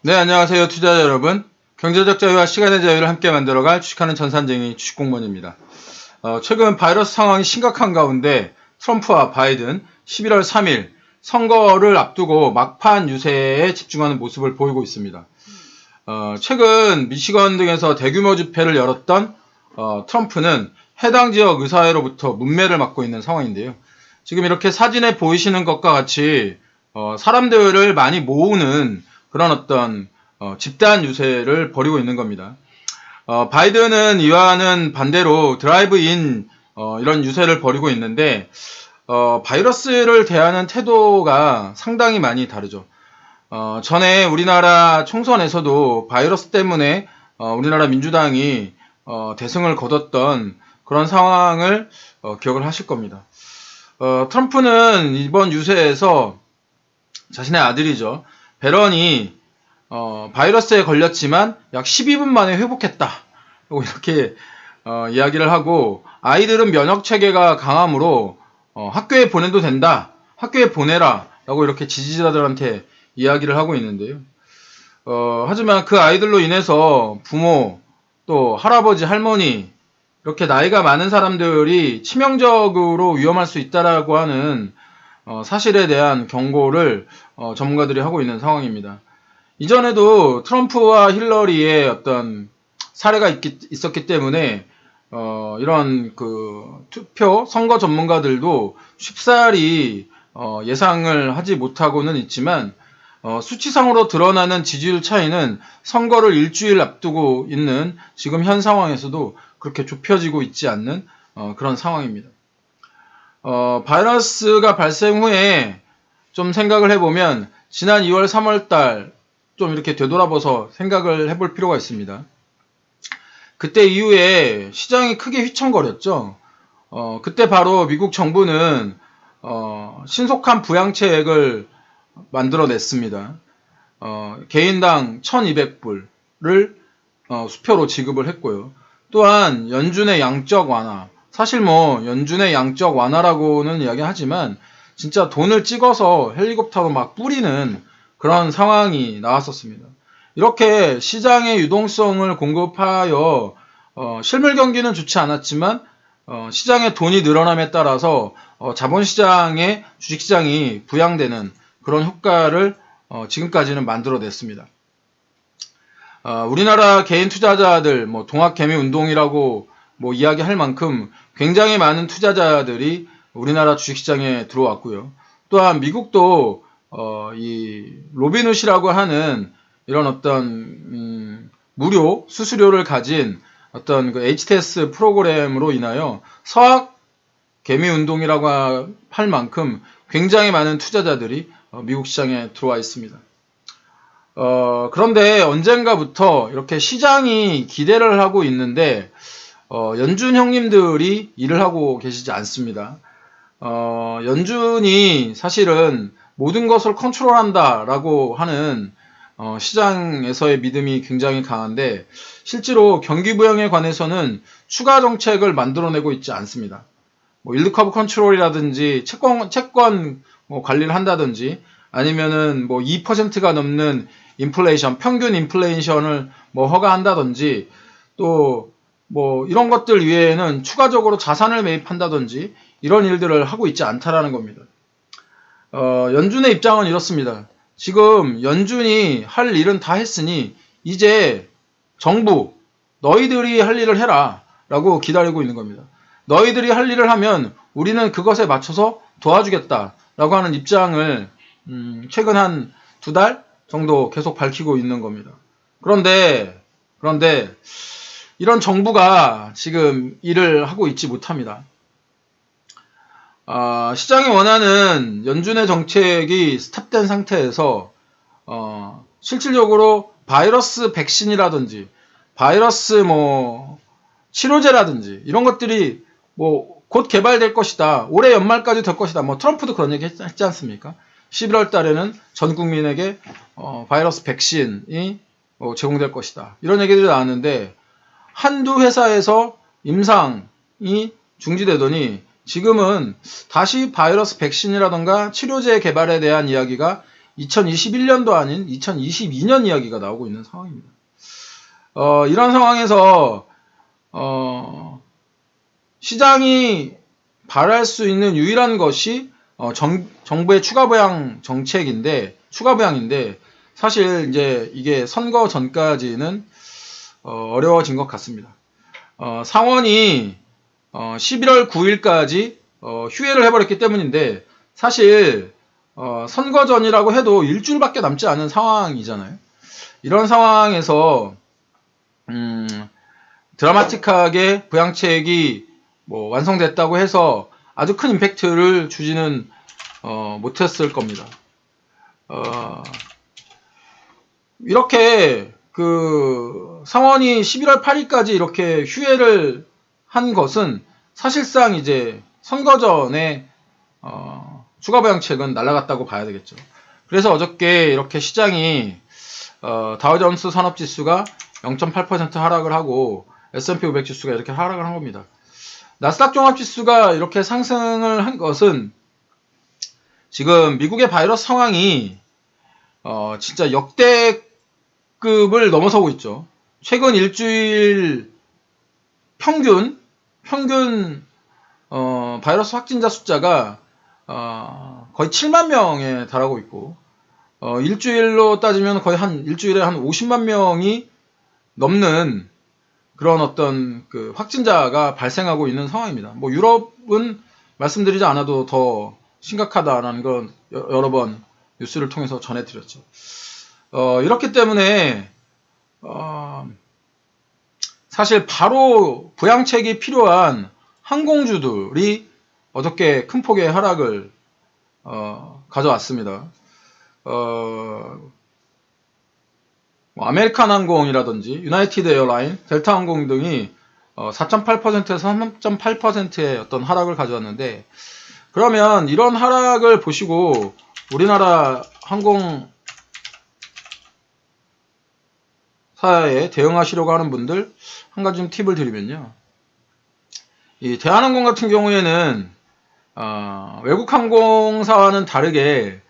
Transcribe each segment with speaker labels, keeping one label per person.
Speaker 1: 네, 안녕하세요. 투자자 여러분. 경제적 자유와 시간의 자유를 함께 만들어갈 주식하는 전산쟁이 주식공무원입니다. 최근 바이러스 상황이 심각한 가운데 트럼프와 바이든 11월 3일 선거를 앞두고 막판 유세에 집중하는 모습을 보이고 있습니다. 최근 미시건 등에서 대규모 집회를 열었던 트럼프는 해당 지역 의사회로부터 문매를 맞고 있는 상황인데요. 지금 이렇게 사진에 보이시는 것과 같이 사람들을 많이 모으는 그런 어떤 집단 유세를 벌이고 있는 겁니다. 바이든은 이와는 반대로 드라이브인 이런 유세를 벌이고 있는데 바이러스를 대하는 태도가 상당히 많이 다르죠. 전에 우리나라 총선에서도 바이러스 때문에 우리나라 민주당이 대승을 거뒀던 그런 상황을 기억을 하실 겁니다. 트럼프는 이번 유세에서 자신의 아들이죠. 배런이 바이러스에 걸렸지만 약 12분 만에 회복했다. 이렇게 이야기를 하고 아이들은 면역 체계가 강하므로 학교에 보내도 된다. 학교에 보내라. 라고 이렇게 지지자들한테 이야기를 하고 있는데요. 하지만 그 아이들로 인해서 부모, 또 할아버지, 할머니, 이렇게 나이가 많은 사람들이 치명적으로 위험할 수 있다라고 하는 사실에 대한 경고를 전문가들이 하고 있는 상황입니다. 이전에도 트럼프와 힐러리의 어떤 사례가 있었기 때문에 이런 그 투표 선거 전문가들도 쉽사리 예상을 하지 못하고는 있지만 수치상으로 드러나는 지지율 차이는 선거를 일주일 앞두고 있는 지금 현 상황에서도 그렇게 좁혀지고 있지 않는 그런 상황입니다. 바이러스가 발생 후에 좀 생각을 해보면 지난 2월, 3월 달 좀 이렇게 되돌아봐서 생각을 해볼 필요가 있습니다. 그때 이후에 시장이 크게 휘청거렸죠. 그때 바로 미국 정부는 신속한 부양책을 만들어냈습니다. 개인당 1200불을 수표로 지급을 했고요. 또한 연준의 양적 완화, 사실 뭐 연준의 양적 완화라고는 이야기하지만 진짜 돈을 찍어서 헬리콥터로 막 뿌리는 그런 상황이 나왔었습니다. 이렇게 시장의 유동성을 공급하여 실물 경기는 좋지 않았지만 시장의 돈이 늘어남에 따라서 자본시장의 주식시장이 부양되는 그런 효과를 지금까지는 만들어냈습니다. 우리나라 개인 투자자들, 뭐 동학개미 운동이라고 뭐 이야기할 만큼 굉장히 많은 투자자들이 우리나라 주식시장에 들어왔고요. 또한 미국도 이 로빈훗이라고 하는 이런 어떤 무료 수수료를 가진 어떤 그 HTS 프로그램으로 인하여 서학 개미 운동이라고 할 만큼 굉장히 많은 투자자들이 미국 시장에 들어와 있습니다. 그런데 언젠가부터 이렇게 시장이 기대를 하고 있는데 연준 형님들이 일을 하고 계시지 않습니다. 연준이 사실은 모든 것을 컨트롤한다라고 하는 시장에서의 믿음이 굉장히 강한데 실제로 경기 부양에 관해서는 추가 정책을 만들어내고 있지 않습니다. 뭐 일드 커브 컨트롤이라든지 채권 뭐 관리를 한다든지 아니면은 뭐 2%가 넘는 인플레이션, 평균 인플레이션을 뭐 허가한다든지 또 뭐 이런 것들 이외에는 추가적으로 자산을 매입한다든지 이런 일들을 하고 있지 않다라는 겁니다. 연준의 입장은 이렇습니다. 지금 연준이 할 일은 다 했으니 이제 정부 너희들이 할 일을 해라 라고 기다리고 있는 겁니다. 너희들이 할 일을 하면 우리는 그것에 맞춰서 도와주겠다 라고 하는 입장을 최근 한 2달 정도 계속 밝히고 있는 겁니다. 그런데 이런 정부가 지금 일을 하고 있지 못합니다. 시장이 원하는 연준의 정책이 스탑된 상태에서 실질적으로 바이러스 백신이라든지 바이러스 뭐 치료제라든지 이런 것들이 뭐 곧 개발될 것이다. 올해 연말까지 될 것이다. 뭐 트럼프도 그런 얘기 했지 않습니까? 11월 달에는 전 국민에게 바이러스 백신이 제공될 것이다. 이런 얘기들이 나왔는데 한두 회사에서 임상이 중지되더니 지금은 다시 바이러스 백신이라던가 치료제 개발에 대한 이야기가 2021년도 아닌 2022년 이야기가 나오고 있는 상황입니다. 이런 상황에서 시장이 바랄 수 있는 유일한 것이 정부의 추가 부양 정책인데, 추가 부양인데, 사실 이제 이게 선거 전까지는 어려워진 것 같습니다. 상원이 11월 9일까지 휴회를 해버렸기 때문인데, 사실 선거 전이라고 해도 일주일밖에 남지 않은 상황이잖아요. 이런 상황에서 드라마틱하게 부양책이 뭐 완성됐다고 해서 아주 큰 임팩트를 주지는 못했을 겁니다. 이렇게 그 상원이 11월 8일까지 이렇게 휴회를 한 것은 사실상 이제 선거 전에 추가 부양책은 날아갔다고 봐야 되겠죠. 그래서 어저께 이렇게 시장이 다우존스 산업지수가 0.8% 하락을 하고 S&P 500 지수가 이렇게 하락을 한 겁니다. 나스닥 종합지수가 이렇게 상승을 한 것은 지금 미국의 바이러스 상황이 진짜 역대급을 넘어서고 있죠. 최근 일주일 평균 바이러스 확진자 숫자가 거의 7만 명에 달하고 있고, 일주일로 따지면 거의 일주일에 한 50만 명이 넘는 그런 어떤 그 확진자가 발생하고 있는 상황입니다. 뭐 유럽은 말씀드리지 않아도 더 심각하다라는 건 여러 번 뉴스를 통해서 전해드렸죠. 이렇기 때문에 사실 바로 부양책이 필요한 항공주들이 어저께 큰 폭의 하락을 가져왔습니다. 아메리칸 항공이라든지 유나이티드 에어라인, 델타 항공 등이 4.8%에서 3.8%의 어떤 하락을 가져왔는데, 그러면 이런 하락을 보시고 우리나라 항공사에 대응하시려고 하는 분들 한 가지 좀 팁을 드리면요. 이 대한항공 같은 경우에는 외국 항공사와는 다르게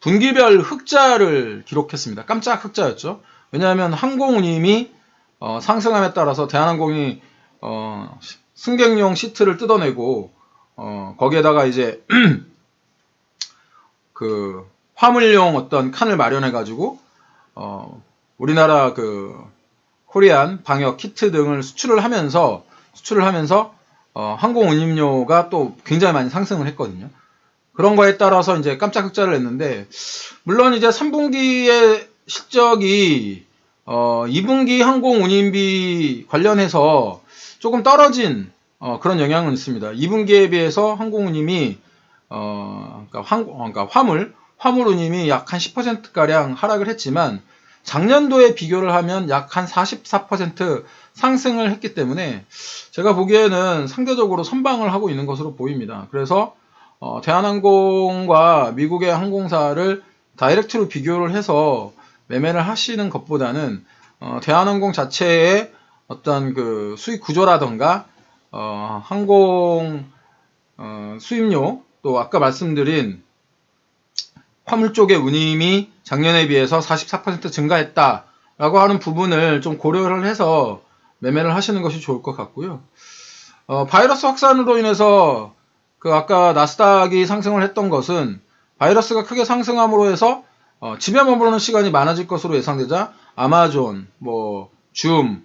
Speaker 1: 분기별 흑자를 기록했습니다. 깜짝 흑자였죠. 왜냐하면 항공운임이 상승함에 따라서 대한항공이 승객용 시트를 뜯어내고 거기에다가 이제 그 화물용 어떤 칸을 마련해 가지고 우리나라 그 코리안 방역 키트 등을 수출을 하면서 항공운임료가 또 굉장히 많이 상승을 했거든요. 그런 거에 따라서 이제 깜짝 흑자를 냈는데, 물론 이제 3분기의 실적이 2분기 항공운임비 관련해서 조금 떨어진 그런 영향은 있습니다. 2분기에 비해서 항공운임이 그러니까 화물운임이 약 한 10%가량 하락을 했지만, 작년도에 비교를 하면 약 한 44% 상승을 했기 때문에 제가 보기에는 상대적으로 선방을 하고 있는 것으로 보입니다. 그래서 대한항공과 미국의 항공사를 다이렉트로 비교를 해서 매매를 하시는 것보다는 대한항공 자체의 어떤 그 수익 구조라던가 항공 수입료, 또 아까 말씀드린 화물 쪽의 운임이 작년에 비해서 44% 증가했다라고 하는 부분을 좀 고려를 해서 매매를 하시는 것이 좋을 것 같고요. 바이러스 확산으로 인해서 그 아까 나스닥이 상승을 했던 것은 바이러스가 크게 상승함으로 해서 집에 머무르는 시간이 많아질 것으로 예상되자 아마존, 줌,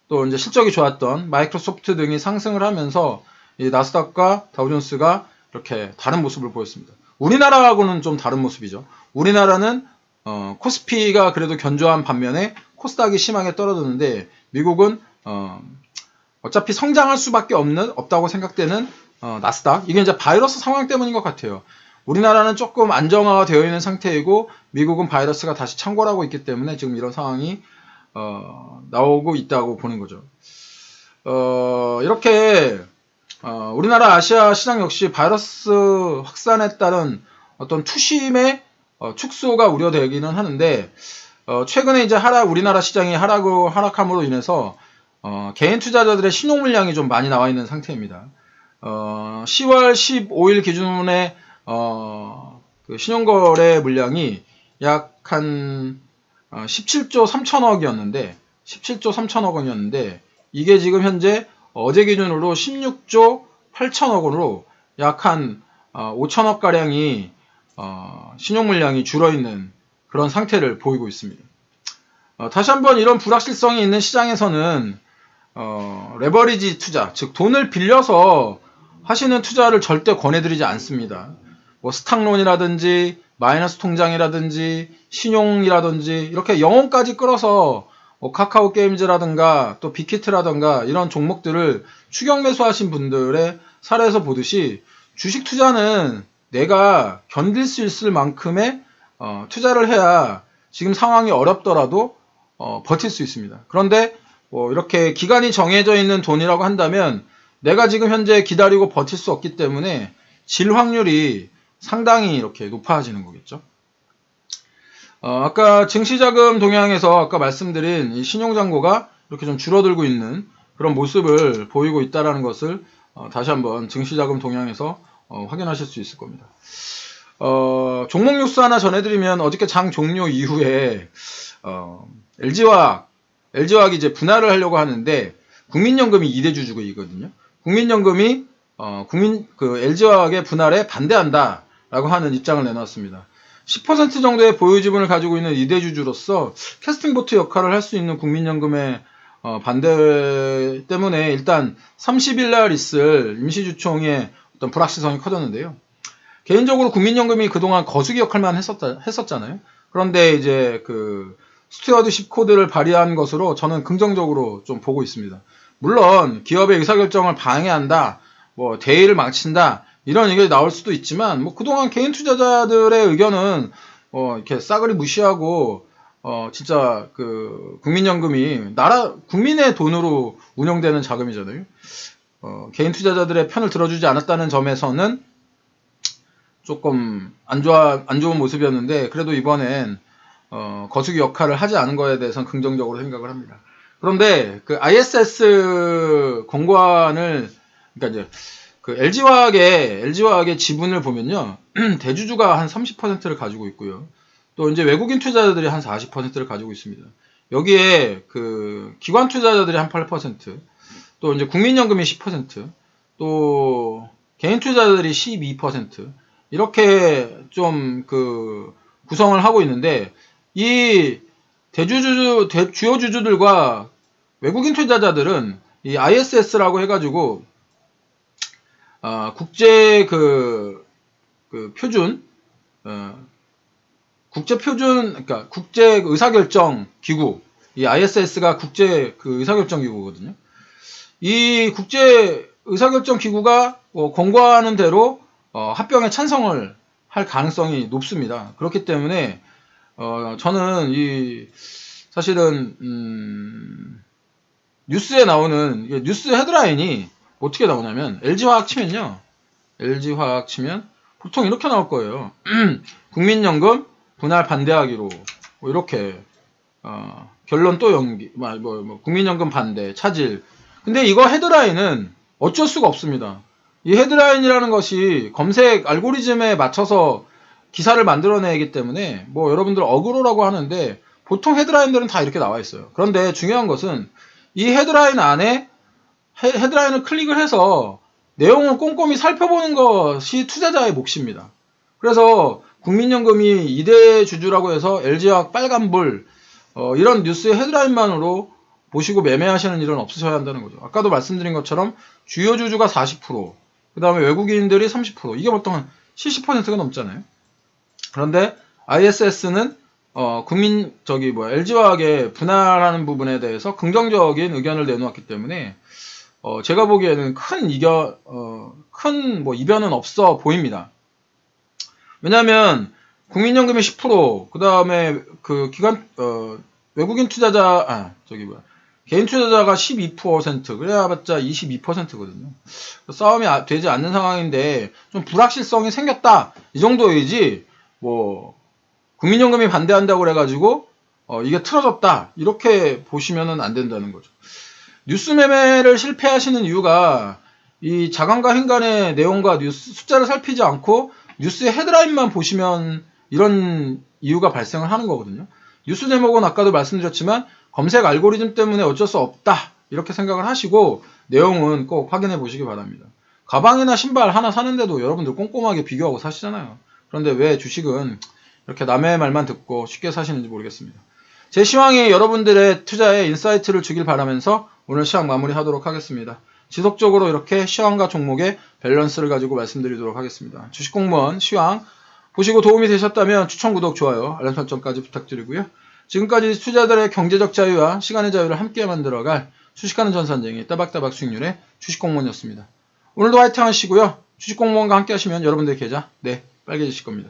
Speaker 1: 또 이제 실적이 좋았던 마이크로소프트 등이 상승을 하면서 이 나스닥과 다우존스가 이렇게 다른 모습을 보였습니다. 우리나라하고는 좀 다른 모습이죠. 우리나라는 코스피가 그래도 견조한 반면에 코스닥이 심하게 떨어졌는데, 미국은 어차피 성장할 수밖에 없다고 생각되는 나스닥, 이게 이제 바이러스 상황 때문인 것 같아요. 우리나라는 조금 안정화가 되어 있는 상태이고 미국은 바이러스가 다시 창궐하고 있기 때문에 지금 이런 상황이 나오고 있다고 보는 거죠. 이렇게 우리나라 아시아 시장 역시 바이러스 확산에 따른 어떤 투심의 축소가 우려되기는 하는데, 최근에 이제 우리나라 시장이 하락함으로 인해서 개인 투자자들의 신용 물량이 좀 많이 나와 있는 상태입니다. 10월 15일 기준에 그 신용거래 물량이 약 한 17조 3천억이었는데 17조 3천억 원이었는데 이게 지금 현재 어제 기준으로 16조 8천억 원으로 약 한 5천억 가량이 신용 물량이 줄어 있는 그런 상태를 보이고 있습니다. 다시 한번 이런 불확실성이 있는 시장에서는 레버리지 투자, 즉 돈을 빌려서 하시는 투자를 절대 권해드리지 않습니다. 뭐 스탁론이라든지 마이너스 통장이라든지 신용이라든지 이렇게 영혼까지 끌어서 뭐 카카오 게임즈라든가 또 빅히트라든가 이런 종목들을 추격 매수하신 분들의 사례에서 보듯이 주식 투자는 내가 견딜 수 있을 만큼의 투자를 해야 지금 상황이 어렵더라도 버틸 수 있습니다. 그런데 뭐 이렇게 기간이 정해져 있는 돈이라고 한다면 내가 지금 현재 기다리고 버틸 수 없기 때문에 질 확률이 상당히 이렇게 높아지는 거겠죠. 아까 증시자금 동향에서 아까 말씀드린 이 신용잔고가 이렇게 좀 줄어들고 있는 그런 모습을 보이고 있다는 것을 다시 한번 증시자금 동향에서 확인하실 수 있을 겁니다. 종목 뉴스 하나 전해드리면 어저께 장 종료 이후에 LG화학이 이제 분할을 하려고 하는데 국민연금이 2대주주이거든요. 국민연금이 LG화학의 분할에 반대한다라고 하는 입장을 내놨습니다. 10% 정도의 보유지분을 가지고 있는 2대주주로서 캐스팅보트 역할을 할 수 있는 국민연금의 반대 때문에 일단 30일 날 있을 임시주총의 어떤 불확실성이 커졌는데요. 개인적으로 국민연금이 그동안 거수기 역할만 했었잖아요. 그런데 이제 그 스튜어드십 코드를 발휘한 것으로 저는 긍정적으로 좀 보고 있습니다. 물론 기업의 의사결정을 방해한다, 뭐 대의를 망친다 이런 얘기가 나올 수도 있지만 뭐 그동안 개인 투자자들의 의견은 이렇게 싸그리 무시하고 진짜 그 국민연금이 국민의 돈으로 운영되는 자금이잖아요. 개인 투자자들의 편을 들어주지 않았다는 점에서는 조금 안 좋은 모습이었는데 그래도 이번엔 거수기 역할을 하지 않은 거에 대해서는 긍정적으로 생각을 합니다. 그런데 그 ISS 공고안을 그러니까 이제 그 LG화학의 지분을 보면요. 대주주가 한 30%를 가지고 있고요. 또 이제 외국인 투자자들이 한 40%를 가지고 있습니다. 여기에 그 기관 투자자들이 한 8%, 또 이제 국민연금이 10%, 또 개인 투자자들이 12%, 이렇게 좀 그 구성을 하고 있는데 이 주요 주주들과 외국인 투자자들은 이 ISS라고 해가지고 국제 표준 그러니까 국제 의사결정 기구, 이 ISS가 국제 의사결정 기구거든요. 이 국제 의사결정 기구가 권고하는 대로 합병에 찬성을 할 가능성이 높습니다. 그렇기 때문에 저는 사실은 뉴스에 나오는 뉴스 헤드라인이 어떻게 나오냐면 LG화학 치면 보통 이렇게 나올 거예요. 국민연금 분할 반대하기로 뭐 이렇게 결론 또 연기 국민연금 반대 차질. 근데 이거 헤드라인은 어쩔 수가 없습니다. 이 헤드라인이라는 것이 검색 알고리즘에 맞춰서 기사를 만들어내기 때문에 뭐 여러분들 어그로라고 하는데 보통 헤드라인들은 다 이렇게 나와 있어요. 그런데 중요한 것은 이 헤드라인 안에 헤드라인을 클릭을 해서 내용을 꼼꼼히 살펴보는 것이 투자자의 몫입니다. 그래서 국민연금이 2대 주주라고 해서 LG화학 빨간불 이런 뉴스의 헤드라인만으로 보시고 매매하시는 일은 없으셔야 한다는 거죠. 아까도 말씀드린 것처럼 주요 주주가 40%, 그 다음에 외국인들이 30%, 이게 보통 한 70%가 넘잖아요. 그런데 ISS는 LG화학의 분할하는 부분에 대해서 긍정적인 의견을 내놓았기 때문에 제가 보기에는 큰 이변은 없어 보입니다. 왜냐하면 국민연금이 10%, 그 다음에 외국인 투자자 개인 투자자가 12%, 그래야봤자 22%거든요. 싸움이 되지 않는 상황인데 좀 불확실성이 생겼다 이 정도이지 뭐 국민연금이 반대한다고 그래가지고 이게 틀어졌다 이렇게 보시면은 안 된다는 거죠. 뉴스 매매를 실패하시는 이유가 이 자간과 행간의 내용과 뉴스 숫자를 살피지 않고 뉴스의 헤드라인만 보시면 이런 이유가 발생을 하는 거거든요. 뉴스 제목은 아까도 말씀드렸지만 검색 알고리즘 때문에 어쩔 수 없다 이렇게 생각을 하시고 내용은 꼭 확인해 보시기 바랍니다. 가방이나 신발 하나 사는데도 여러분들 꼼꼼하게 비교하고 사시잖아요. 그런데 왜 주식은 이렇게 남의 말만 듣고 쉽게 사시는지 모르겠습니다. 제 시황이 여러분들의 투자에 인사이트를 주길 바라면서 오늘 시황 마무리하도록 하겠습니다. 지속적으로 이렇게 시황과 종목의 밸런스를 가지고 말씀드리도록 하겠습니다. 주식공무원 시황 보시고 도움이 되셨다면 추천, 구독, 좋아요, 알람 설정까지 부탁드리고요. 지금까지 투자들의 경제적 자유와 시간의 자유를 함께 만들어갈 주식하는 전산쟁이 따박따박 수익률의 주식공무원이었습니다. 오늘도 화이팅 하시고요. 주식공무원과 함께 하시면 여러분들의 계좌 빨개지실 겁니다.